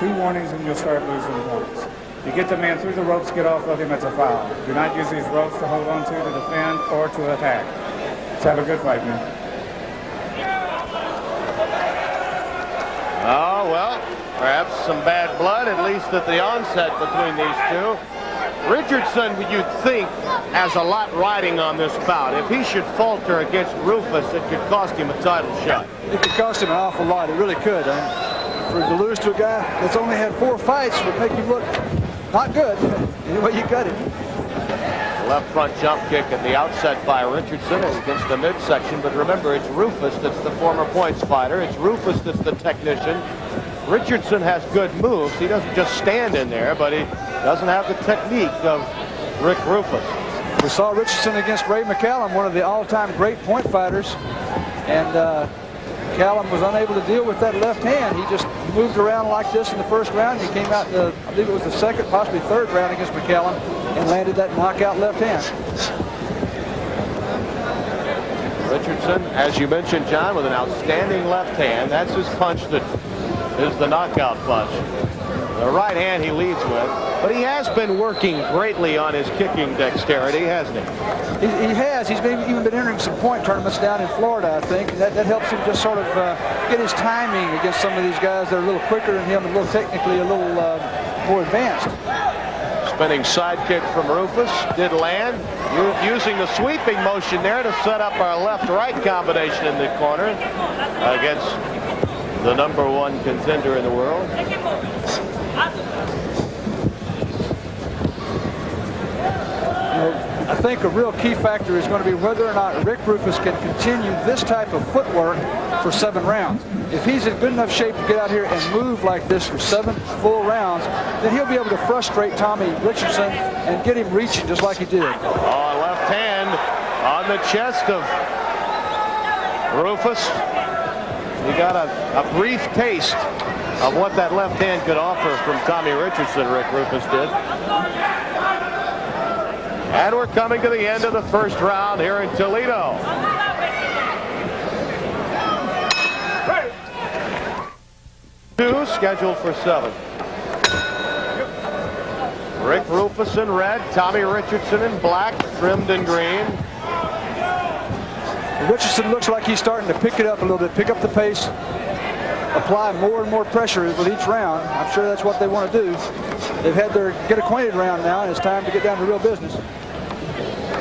2 warnings and you'll start losing points. You get the man through the ropes, get off of him, it's a foul. Do not use these ropes to hold on to defend, or to attack. Let's have a good fight, man. Oh, well, perhaps some bad blood, at least at the onset between these two. Richardson, you'd think, has a lot riding on this bout. If he should falter against Roufus, it could cost him a title shot. It could cost him an awful lot. It really could. For to lose to a guy that's only had 4 fights would make him look not good. Anyway, you got it. Left front jump kick at the outset by Richardson against the midsection. But remember, it's Roufus that's the former points fighter. It's Roufus that's the technician. Richardson has good moves. He doesn't just stand in there, but he doesn't have the technique of Rick Roufus. We saw Richardson against Ray McCallum, one of the all-time great point fighters. And McCallum was unable to deal with that left hand. He just moved around like this in the first round. He came out, I believe it was the second, possibly third round against McCallum, and landed that knockout left hand. Richardson, as you mentioned, John, with an outstanding left hand. That's his punch that is the knockout punch. The right hand he leads with, but he has been working greatly on his kicking dexterity, hasn't he? He has. He's even been entering some point tournaments down in Florida, I think. That helps him just sort of get his timing against some of these guys that are a little quicker than him, a little technically a little more advanced. Spinning side kick from Roufus did land, using the sweeping motion there to set up our left-right combination in the corner against the #1 contender in the world. I think a real key factor is going to be whether or not Rick Roufus can continue this type of footwork for 7 rounds. If he's in good enough shape to get out here and move like this for 7 full rounds, then he'll be able to frustrate Tommy Richardson and get him reaching just like he did. Oh, left hand on the chest of Roufus. He got a brief taste of what that left hand could offer from Tommy Richardson, Rick Roufus did. And we're coming to the end of the first round here in Toledo. Two scheduled for 7. Rick Roufus in red, Tommy Richardson in black, trimmed in green. Richardson looks like he's starting to pick it up a little bit, pick up the pace, apply more and more pressure with each round. I'm sure that's what they want to do. They've had their get acquainted round now, and it's time to get down to real business.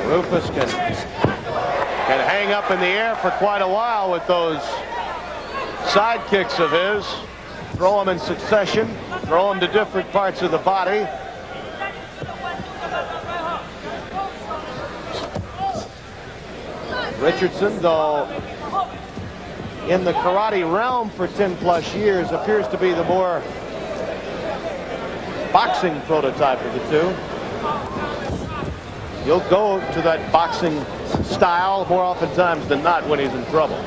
Roufus can hang up in the air for quite a while with those side kicks of his. Throw them in succession, throw them to different parts of the body. Richardson, though in the karate realm for 10+ years, appears to be the more boxing prototype of the two. He'll go to that boxing style more oftentimes than not when he's in trouble.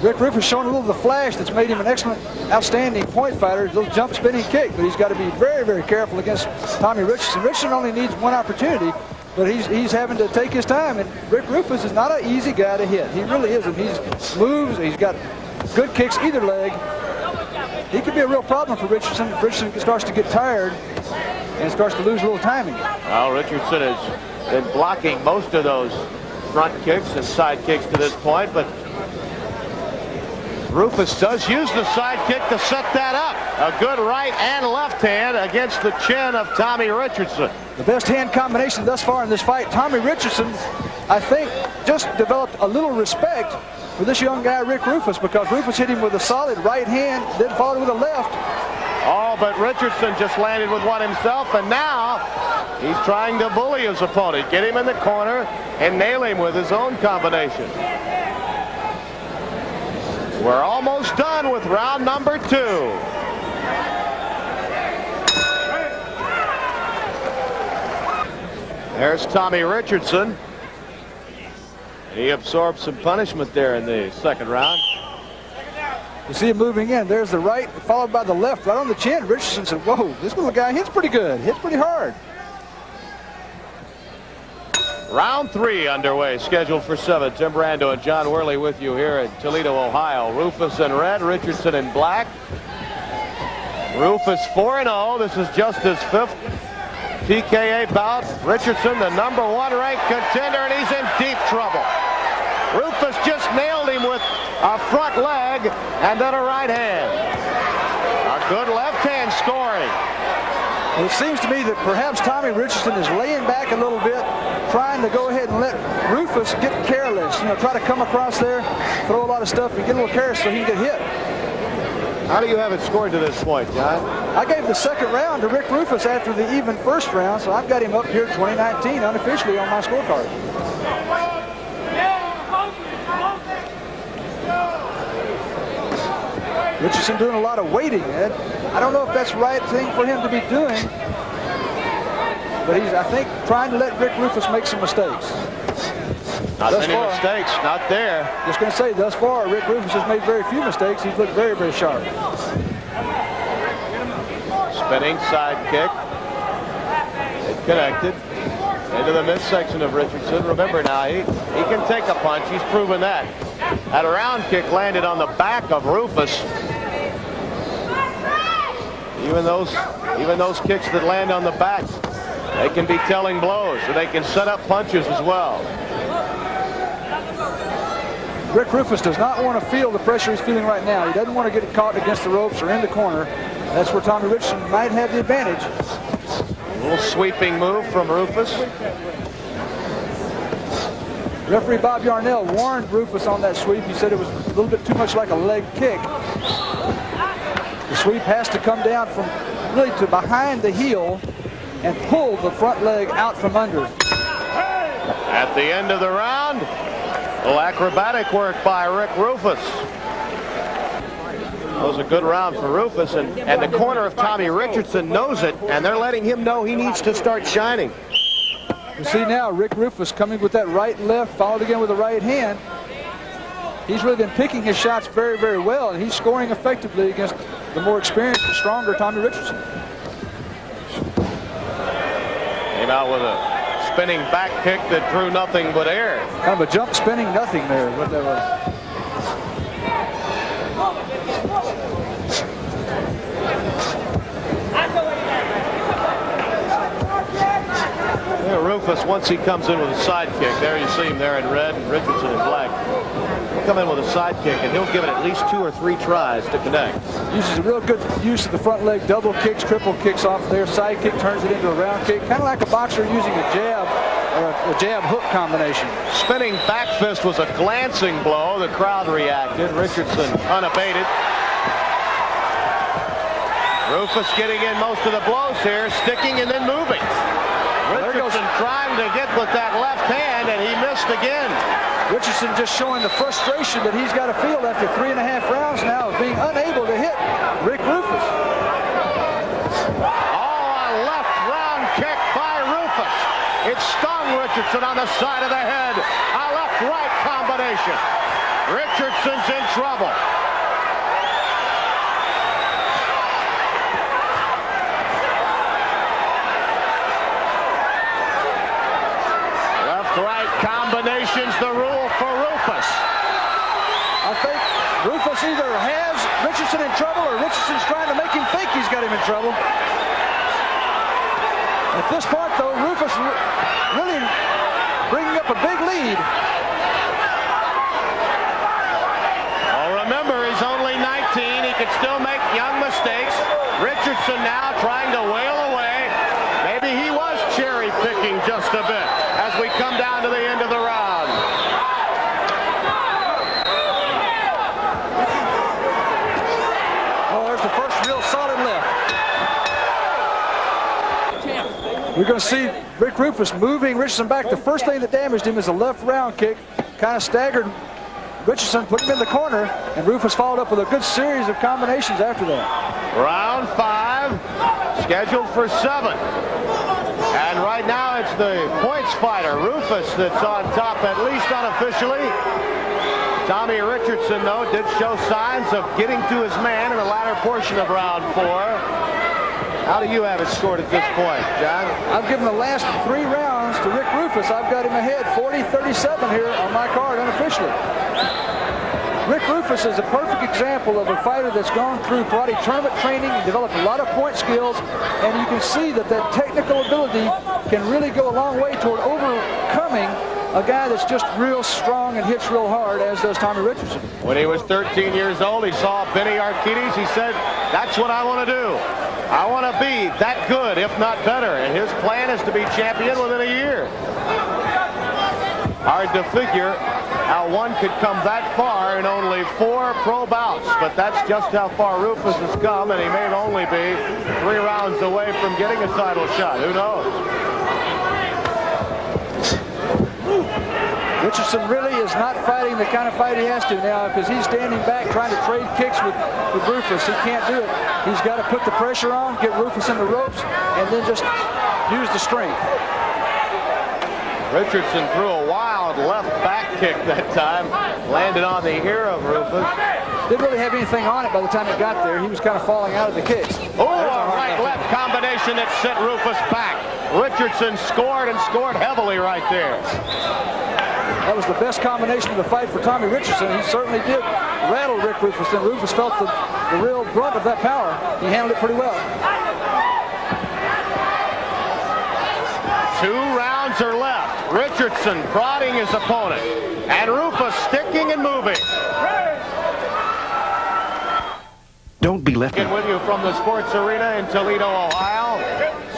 Rick Roufus showing a little of the flash that's made him an excellent, outstanding point fighter. His little jump spinning kick, but he's got to be very, very careful against Tommy Richardson. Richardson only needs one opportunity, but he's having to take his time. And Rick Roufus is not an easy guy to hit. He really isn't. He moves. He's got good kicks either leg. He could be a real problem for Richardson if Richardson starts to get tired and starts to lose a little timing. Well, Richardson has been blocking most of those front kicks and side kicks to this point, but Roufus does use the side kick to set that up. A good right and left hand against the chin of Tommy Richardson. The best hand combination thus far in this fight. Tommy Richardson, I think, just developed a little respect for this young guy, Rick Roufus, because Roufus hit him with a solid right hand, then followed with a left. Oh, but Richardson just landed with one himself, and now he's trying to bully his opponent, get him in the corner, and nail him with his own combination. We're almost done with round number 2. There's Tommy Richardson. He absorbed some punishment there in the second round. You see him moving in. There's the right, followed by the left, right on the chin. Richardson said, whoa, this little guy hits pretty good, hits pretty hard. Round 3 underway, scheduled for 7. Tim Brando and John Worley with you here in Toledo, Ohio. Roufus in red, Richardson in black. Roufus 4-0. This is just his 5th TKA bout. Richardson, the #1 ranked contender, and he's in deep trouble. Roufus just nailed him with a front leg and then a right hand. A good left hand scoring. It seems to me that perhaps Tommy Richardson is laying back a little bit, trying to go ahead and let Roufus get careless. You know, try to come across there, throw a lot of stuff, and get a little careless so he can get hit. How do you have it scored to this point, John? I gave the 2nd round to Rick Roufus after the even 1st round, so I've got him up here 2019 unofficially on my scorecard. Richardson doing a lot of waiting, Ed. I don't know if that's the right thing for him to be doing, but he's, I think, trying to let Rick Roufus make some mistakes. Not many mistakes, not there. Just going to say, thus far, Rick Roufus has made very few mistakes. He's looked very, very sharp. Spinning side kick. It connected into the midsection of Richardson. Remember now, he can take a punch. He's proven that. That round kick landed on the back of Roufus. Even those kicks that land on the back, they can be telling blows, or they can set up punches as well. Rick Roufus does not want to feel the pressure he's feeling right now. He doesn't want to get caught against the ropes or in the corner. That's where Tommy Richardson might have the advantage. A little sweeping move from Roufus. Referee Bob Yarnell warned Roufus on that sweep. He said it was a little bit too much like a leg kick. The sweep has to come down from really to behind the heel and pull the front leg out from under. At the end of the round, a little acrobatic work by Rick Roufus. That was a good round for Roufus, and the corner of Tommy Richardson knows it, and they're letting him know he needs to start shining. You see now Rick Roufus coming with that right and left, followed again with the right hand. He's really been picking his shots very, very well, and he's scoring effectively against the more experienced and stronger Tommy Richardson. Came out with a spinning back kick that drew nothing but air. Kind of a jump spinning nothing there, what that was. Yeah, Roufus, once he comes in with a side kick, there you see him there in red and Richardson in black. He'll come in with a side kick, and he'll give it at least 2 or 3 tries to connect. Uses a real good use of the front leg, double kicks, triple kicks off there. Side kick turns it into a round kick, kind of like a boxer using a jab or a jab hook combination. Spinning back fist was a glancing blow. The crowd reacted. Richardson unabated. Roufus getting in most of the blows here, sticking and then moving. Richardson trying to get with that left hand, and he missed again. Richardson just showing the frustration that he's got to feel after 3.5 rounds now of being unable to hit Rick Roufus. Oh, a left round kick by Roufus. It stung Richardson on the side of the head. A left-right combination. Richardson's in trouble. Right combinations, the rule for Roufus. I think Roufus either has Richardson in trouble or Richardson's trying to make him think he's got him in trouble. At this point, though, Roufus really bringing up a big lead. Well, remember, he's only 19. He can still make young mistakes. Richardson now trying to wail away. Maybe he was cherry-picking just a bit as we come down to the end of the round. Oh, there's the first real solid left. We're going to see Rick Roufus moving Richardson back. The first thing that damaged him is a left round kick. Kind of staggered Richardson, put him in the corner, and Roufus followed up with a good series of combinations after that. Round 5, scheduled for 7. And right now it's the points fighter, Roufus, that's on top, at least unofficially. Tommy Richardson, though, did show signs of getting to his man in the latter portion of round 4. How do you have it scored at this point, John? I've given the last 3 rounds to Rick Roufus. I've got him ahead 40-37 here on my card unofficially. Rick Roufus is a perfect example of a fighter that's gone through karate tournament training and developed a lot of point skills, and you can see that that technical ability can really go a long way toward overcoming a guy that's just real strong and hits real hard, as does Tommy Richardson. When he was 13 years old, he saw Benny Arkides. He said, that's what I want to do. I want to be that good, if not better. And his plan is to be champion within a year. Hard to figure how one could come that far in only 4 pro bouts. But that's just how far Roufus has come, and he may only be 3 rounds away from getting a title shot. Who knows? Richardson really is not fighting the kind of fight he has to now, because he's standing back trying to trade kicks with Roufus. He can't do it. He's got to put the pressure on, get Roufus in the ropes, and then just use the strength. Richardson threw a wild left back kick that time. Landed on the ear of Roufus. Didn't really have anything on it by the time it got there. He was kind of falling out of the kicks. Oh, a right-left combination that sent Roufus back. Richardson scored and scored heavily right there. That was the best combination of the fight for Tommy Richardson. He certainly did rattle Rick Roufus, and Roufus felt the real brunt of that power. He handled it pretty well. 2 rounds are left. Richardson prodding his opponent, and Roufus sticking and moving. Don't be left. With you from the sports arena in Toledo, Ohio.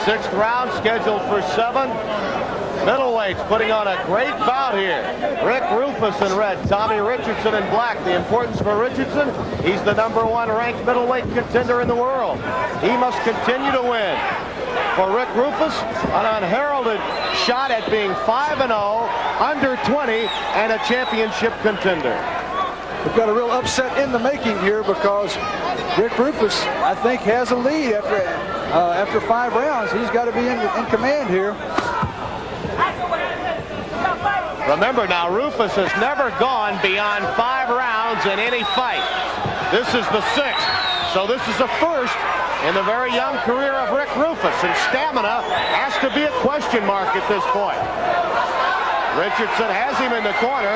6th round scheduled for 7. Middleweights putting on a great bout here. Rick Roufus in red, Tommy Richardson in black. The importance for Richardson, he's the #1 ranked middleweight contender in the world. He must continue to win. For Rick Roufus, an unheralded shot at being 5-0, under 20, and a championship contender. We've got a real upset in the making here, because Rick Roufus, I think, has a lead after 5 rounds. He's got to be in command here. Remember now, Roufus has never gone beyond 5 rounds in any fight. This is the 6th, so this is a first in the very young career of Rick Roufus, and stamina has to be a question mark at this point. Richardson has him in the corner,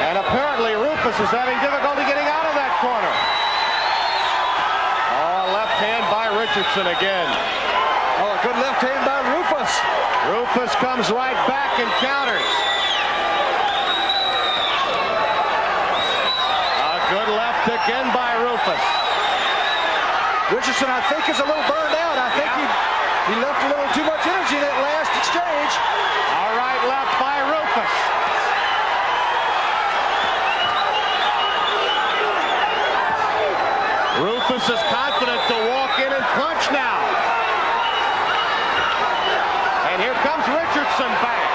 and apparently Roufus is having difficulty getting out of that corner. Oh, left hand by Richardson again. Oh, a good left hand by Roufus. Roufus comes right back and counters. A good left again by Roufus. Richardson, I think, is a little burned out. I think he left a little too much energy in that last exchange. All right, left by Roufus. Roufus is confident to walk in and punch now. And here comes Richardson back.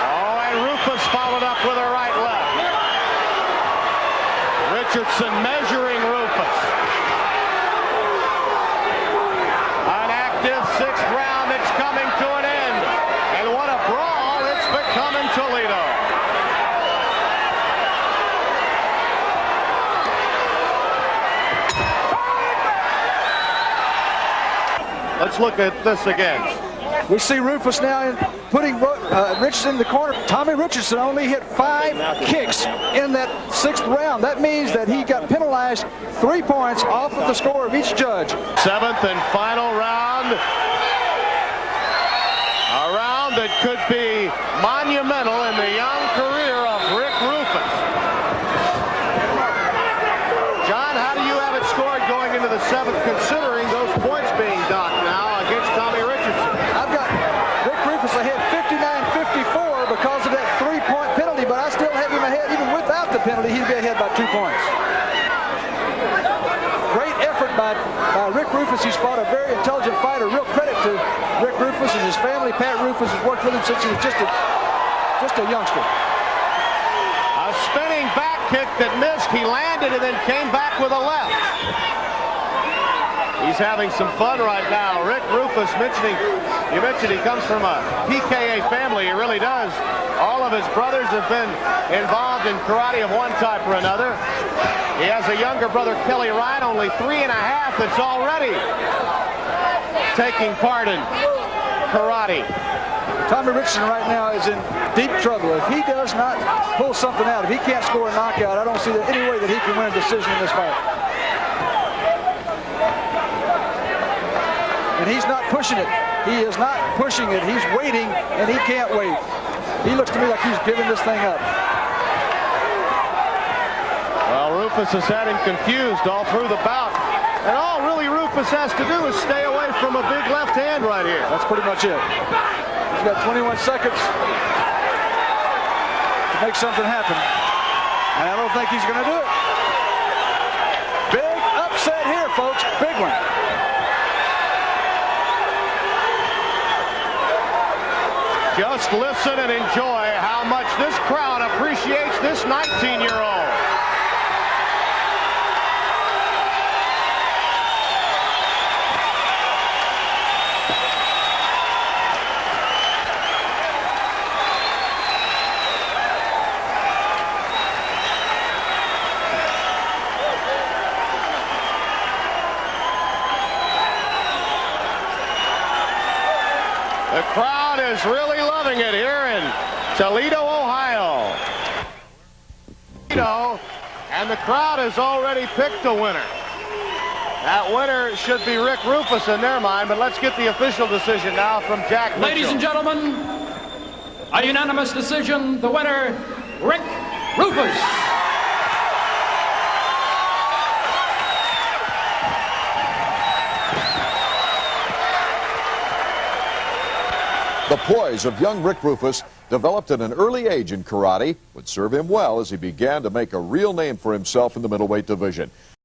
Oh, and Roufus followed up with a right left. Richardson measuring Roufus. An active 6th round that's coming to an end. And what a brawl it's become in Toledo. Let's look at this again. We see Roufus now putting Richardson in the corner. Tommy Richardson only hit 5 kicks in that 6th round. That means that he got penalized 3 points off of the score of each judge. 7th and final round. A round that could be monumental in the young career of Rick Roufus. John, how do you have it scored going into the 7th, considering those points being docked now against Tommy Richardson? I've got Rick Roufus ahead 59-54 because of that 3-point penalty, but I still have him ahead. Even without the penalty, he'd be ahead by 2 points. Great effort by Rick Roufus. He's fought a very intelligent fighter. Real credit to Rick Roufus and his family. Pat Roufus has worked with him since he was just a youngster. A spinning back kick that missed. He landed and then came back with a left. He's having some fun right now. Rick Roufus, you mentioned he comes from a PKA family. He really does. All of his brothers have been involved in karate of one type or another. He has a younger brother, Kelly Ryan, only 3 1/2, that's already taking part in karate. Tommy Richardson right now is in deep trouble. If he does not pull something out, if he can't score a knockout, I don't see any way that he can win a decision in this fight. And he's not pushing it. He is not pushing it. He's waiting, and he can't wait. He looks to me like he's giving this thing up. Well, Roufus has had him confused all through the bout. And all really Roufus has to do is stay away from a big left hand right here. That's pretty much it. He's got 21 seconds to make something happen. And I don't think he's going to do it. Big upset here, folks. Big one. Just listen and enjoy how much this crowd appreciates this 19-year-old. The crowd is really loving it here in Toledo, Ohio. And the crowd has already picked a winner. That winner should be Rick Roufus in their mind, but let's get the official decision now from Jack Mitchell. Ladies and gentlemen, a unanimous decision, the winner, Rick Roufus. The poise of young Rick Roufus, developed at an early age in karate, would serve him well as he began to make a real name for himself in the middleweight division.